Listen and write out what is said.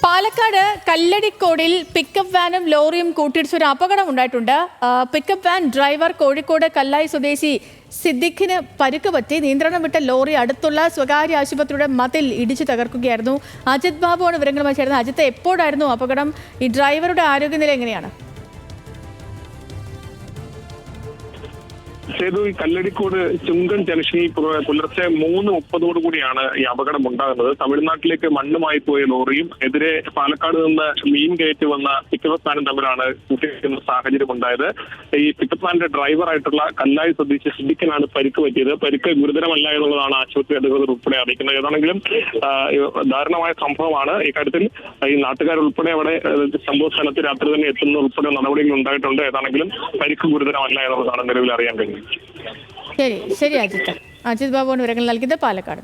Palakkad കല്ലടിക്കോടിൽ pickup വാനും ലോറിയും കൂട്ടിയിടിച്ച ഒരു അപകടം ഉണ്ടായിട്ടുണ്ട്. പിക്കപ്പ് വാൻ ഡ്രൈവർ കോഴിക്കോട് കല്ലായി സ്വദേശി സിദ്ദിഖിന് പരിക്ക് പറ്റി. നിയന്ത്രണം വിട്ട ലോറി അടുത്തുള്ള സ്വകാര്യ ആശുപത്രിയുടെ മതിൽ ഇടിച്ചു തകർക്കുകയായിരുന്നു. അജിത് ബാബുവാണ് വിവരങ്ങളുമായി ചേർന്നത്. അജിത്ത്, എപ്പോഴായിരുന്നു അപകടം? ഈ ഡ്രൈവറുടെ ആരോഗ്യനില എങ്ങനെയാണ്? സേതു, ഈ കല്ലടിക്കോട് ചുങ്കൻ ജംഗ്ഷനിൽ പുലർച്ചെ 3:30 കൂടിയാണ് ഈ അപകടം ഉണ്ടാകുന്നത്. തമിഴ്നാട്ടിലേക്ക് മണ്ണുമായി പോയ ലോറിയും എതിരെ പാലക്കാട് നിന്ന് മീൻ കയറ്റി വന്ന പിക്കപ്പ് വാനും തമ്മിലാണ് കൂട്ടിയിടിക്കുന്ന സാഹചര്യം ഉണ്ടായത്. ഈ പിക്കപ്പ് വാനിന്റെ ഡ്രൈവറായിട്ടുള്ള കല്ലായി സ്വദേശി സിദ്ദിഖിനാണ് പരിക്ക് പറ്റിയത്. പരിക്ക് ഗുരുതരമല്ല എന്നുള്ളതാണ് ആശുപത്രി അധികൃതർ ഉൾപ്പെടെ അറിയിക്കുന്നത്. ഏതാണെങ്കിലും ദാരുണമായ സംഭവമാണ്. ഈ കാര്യത്തിൽ ഈ നാട്ടുകാരുൾപ്പെടെ അവിടെ സംഭവ സ്ഥലത്ത് രാത്രി തന്നെ എത്തുന്ന ഉൾപ്പെടെ നടപടികൾ ഉണ്ടായിട്ടുണ്ട്. ഏതാണെങ്കിലും പരിക്ക് ഗുരുതരമല്ല എന്നുള്ളതാണ് നിലവിൽ അറിയാൻ കഴിയുന്നത്. ശരി അജിത് ബാബുവാണ് വിവരങ്ങൾ നൽകിയത് പാലക്കാട്.